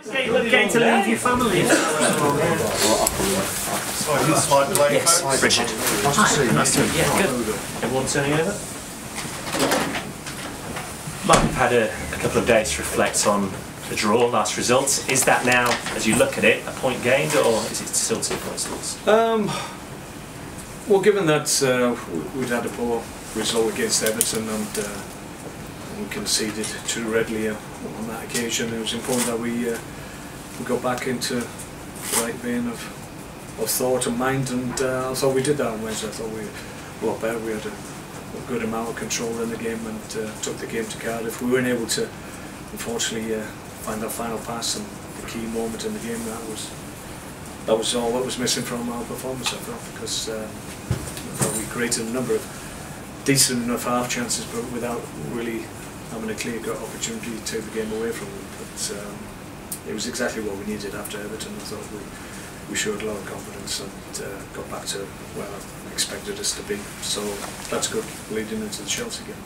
Getting to leave your family. Yes, Richard. Hi. Nice to meet you. Yeah, good. Everyone turning over? Mark, we've had a couple of days to reflect on the draw, last results. Is that now, as you look at it, a point gained, or is it still 2 points lost? Well, given that we'd had a poor result against Everton and we conceded too readily on that occasion, it was important that we got back into the right vein of thought and mind, and I thought we did that on Wednesday. I thought we were a lot better. We had a good amount of control in the game and took the game to Cardiff. We weren't able to, unfortunately, find that final pass and the key moment in the game. That was all that was missing from our performance, I felt, because I thought we created a number of decent enough half chances, but without really having a clear-cut opportunity to take the game away from them. But it was exactly what we needed after Everton. I thought we showed a lot of confidence and got back to where I expected us to be. So that's good, leading into the Chelsea game.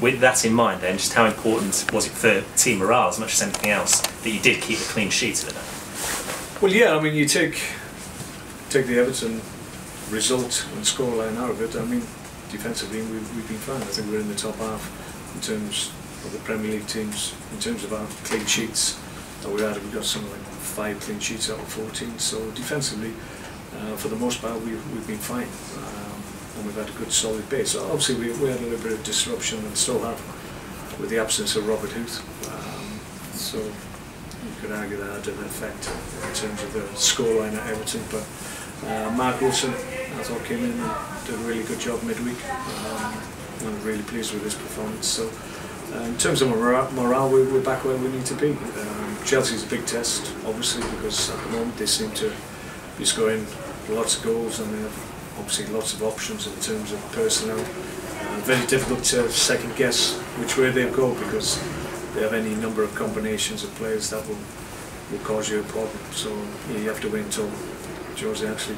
With that in mind then, just how important was it for team morale as much as anything else that you did keep a clean sheet of it? Well, yeah, I mean, you take the Everton result and scoreline out of it. I mean, defensively we've been fine. I think we're in the top half in terms of the Premier League teams, in terms of our clean sheets that we had. We got something like 5 clean sheets out of 14. So defensively, for the most part, we've been fine, and we've had a good solid base. So obviously, we had a little bit of disruption and still have with the absence of Robert Hughes. So you could argue that had an effect in terms of the scoreline at Everton. But Mark Wilson, I thought, came in and did a really good job midweek. I'm really pleased with his performance. So in terms of morale, we're back where we need to be. Chelsea's a big test, obviously, because at the moment they seem to be scoring lots of goals and they have obviously lots of options in terms of personnel. Very difficult to second guess which way they'll go, because they have any number of combinations of players that will cause you a problem. So you have to wait until Jose actually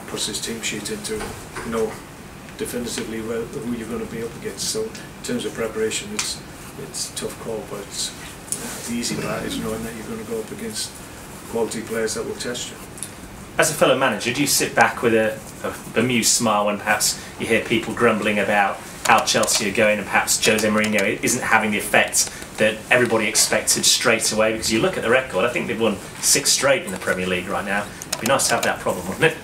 puts his team sheet in to know definitively who you're going to be up against. So in terms of preparation, it's a tough call, but the easy part is knowing that you're going to go up against quality players that will test you. As a fellow manager, do you sit back with a bemused smile when perhaps you hear people grumbling about how Chelsea are going and perhaps Jose Mourinho isn't having the effect that everybody expected straight away? Because you look at the record, I think they've won 6 straight in the Premier League right now. It'd be nice to have that problem, wouldn't it?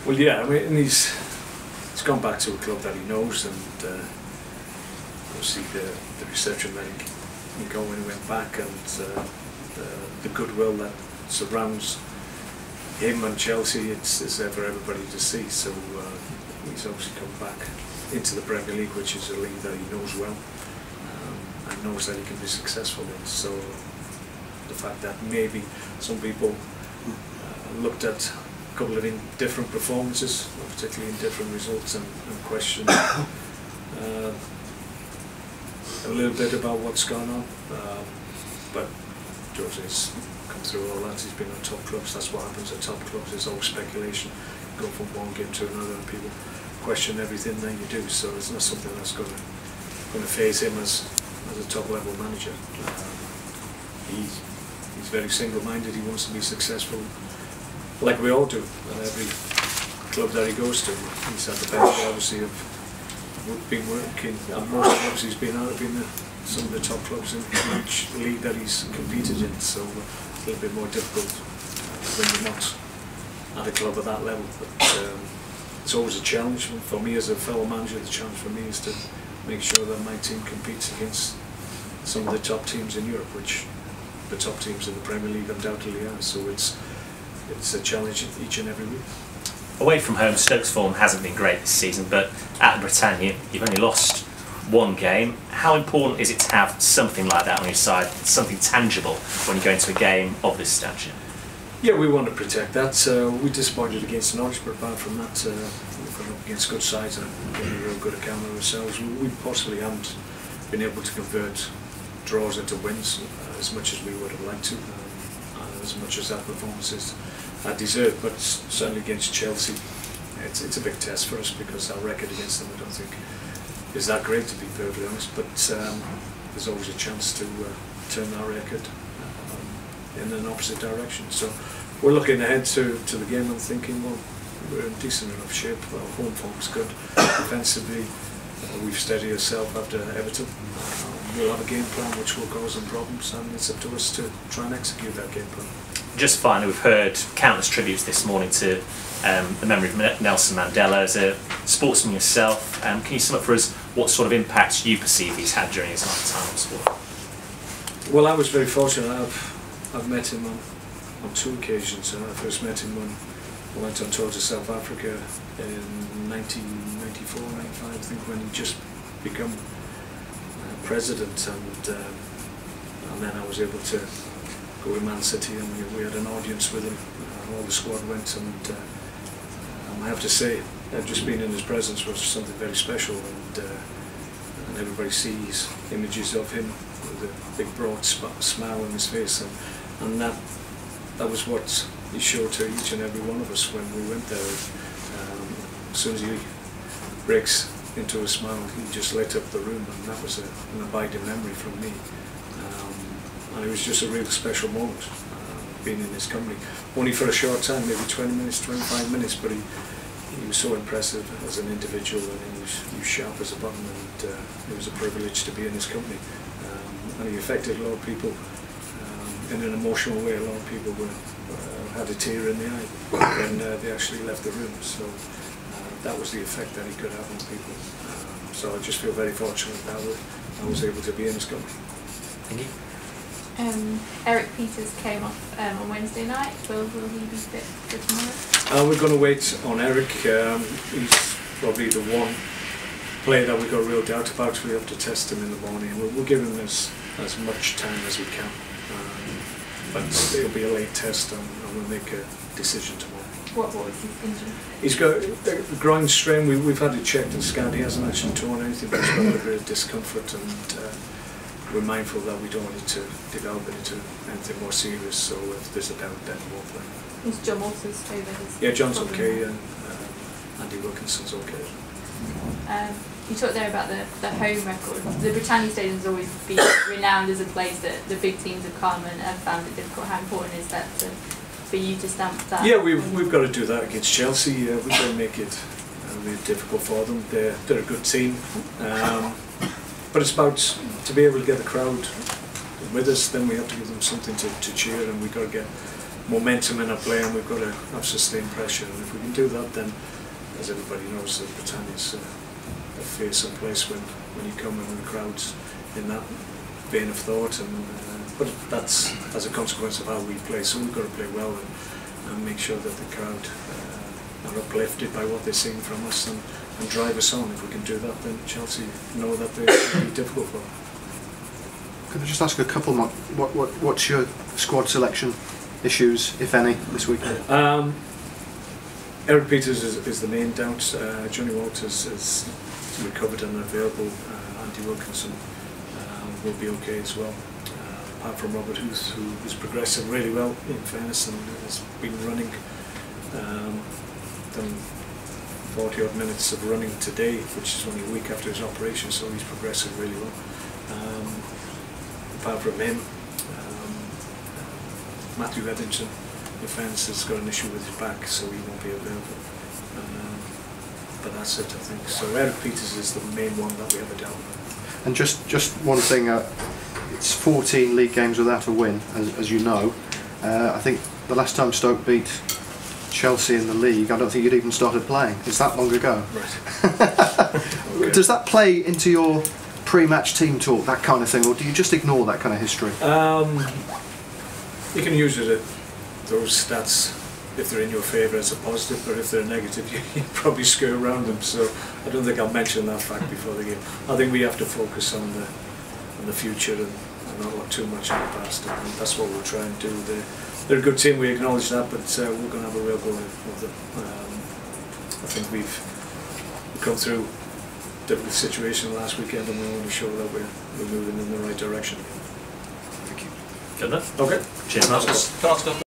Well, yeah, I mean, he's gone back to a club that he knows, and obviously the reception that he got when he went back, and the goodwill that surrounds him and Chelsea, it's there for everybody to see. So he's obviously come back into the Premier League, which is a league that he knows well, and knows that he can be successful in. So the fact that maybe some people looked at a couple of different performances, particularly in different results, and questioned a little bit about what's gone on, but Jose's come through all that. He's been on top clubs. That's what happens at top clubs. There's always speculation. You go from one game to another, and people question everything that you do. So it's not something that's going to faze him as a top level manager. He's very single-minded. He wants to be successful, like we all do at every club that he goes to. He's had the benefit, obviously, of been working, and most of obviously he's been out of some of the top clubs in each league that he's competed in, so a little bit more difficult when you're not at a club at that level. But it's always a challenge for me as a fellow manager. The challenge for me is to make sure that my team competes against some of the top teams in Europe, which the top teams in the Premier League undoubtedly are. So it's a challenge each and every week. Away from home, Stoke's form hasn't been great this season, but at Britannia, you've only lost 1 game. How important is it to have something like that on your side, something tangible, when you go into a game of this stature? Yeah, we want to protect that. We disappointed against Norwich, but apart from that, we've gone up against good sides and getting a real good account of ourselves. We possibly haven't been able to convert draws into wins as much as we would have liked to, as much as that performance is deserved. But certainly against Chelsea, it's a big test for us, because our record against them, I don't think, is that great, to be perfectly honest. But there's always a chance to turn that record in an opposite direction. So we're looking ahead to the game and thinking, well, we're in decent enough shape. Our home form's good. Defensively, we've steadied ourselves after Everton. We'll have a game plan which will cause some problems, and it's up to us to try and execute that game plan. Just finally, we've heard countless tributes this morning to the memory of Nelson Mandela. As a sportsman yourself, can you sum up for us what sort of impact you perceive he's had during his lifetime of sport? Well, I was very fortunate. I've met him on 2 occasions. I first met him when I went on tour to South Africa in 1994, 95, I think, when he just become president, and then I was able to go to Man City, and we had an audience with him. All the squad went, and I have to say, just being in his presence was something very special, and everybody sees images of him with a big broad smile on his face, and that was what he showed to each and every one of us when we went there. As soon as he breaks into a smile, he just lit up the room, and that was an abiding memory from me. And it was just a real special moment, being in his company. Only for a short time, maybe 20 minutes, 25 minutes, but he was so impressive as an individual, and he was sharp as a button, and it was a privilege to be in his company. And he affected a lot of people in an emotional way. A lot of people had a tear in the eye when they actually left the room. So that was the effect that he could have on people. So I just feel very fortunate that I was able to be in his company. Thank you. Eric Peters came off on Wednesday night. Will he be fit for tomorrow? We're going to wait on Eric. He's probably the one player that we've got real doubt about. We have to test him in the morning. We'll give him as much time as we can. But it'll be a late test, and we'll make a decision tomorrow. What was his injury? He's got a groin strain. We've had it checked and scanned. He hasn't actually torn anything, but he's got a little bit of discomfort, and we're mindful that we don't want it to develop into anything more serious. So if there's a doubt, then we'll play. Is John Walters over his? Yeah, John's okay, and Andy Wilkinson's okay. You talked there about the home record. The Britannia Stadium's always been renowned as a place that the big teams have come and have found it difficult. How important is that for you to stamp that? Yeah, we've got to do that against Chelsea. We've got to make it really difficult for them. They're a good team, but it's about to be able to get the crowd with us. Then we have to give them something to cheer, and we've got to get momentum in our play, and we've got to have sustained pressure. And if we can do that, then, as everybody knows, that Britannia's a fearsome place when you come and when the crowd's in that vein of thought, and but that's as a consequence of how we play. So we've got to play well and make sure that the crowd are uplifted by what they're seeing from us, and drive us on. If we can do that, then Chelsea know that they're going to be difficult for them. Could I just ask a couple more? What's your squad selection issues, if any, this weekend? Eric Peters is the main doubt. Johnny Walters is recovered and available. Andy Wilkinson will be okay as well. Apart from Robert Hughes, who is progressing really well, in fairness, and has been running, done 40 odd minutes of running today, which is only a week after his operation, so he's progressing really well. Apart from him, Matthew Eddington, defence, has got an issue with his back, so he won't be available. But that's it, I think. So Eric Peters is the main one that we have a doubt about. And just one thing, it's 14 league games without a win, as you know. I think the last time Stoke beat Chelsea in the league, I don't think you'd even started playing. It's that long ago. Right. Okay. Does that play into your pre-match team talk, that kind of thing, or do you just ignore that kind of history? You can use it, those stats, if they're in your favour as a positive, but if they're negative, you probably skirt around them. So I don't think I'll mention that fact before the game. I think we have to focus on the future and not look too much at the past, and that's what we'll try and do. They're a good team, we acknowledge that, but we're going to have a real go with them. I think we've come through a difficult situation last weekend, and we want to show that we're moving in the right direction. Thank you. Good enough. Okay. Cheers, Marcus.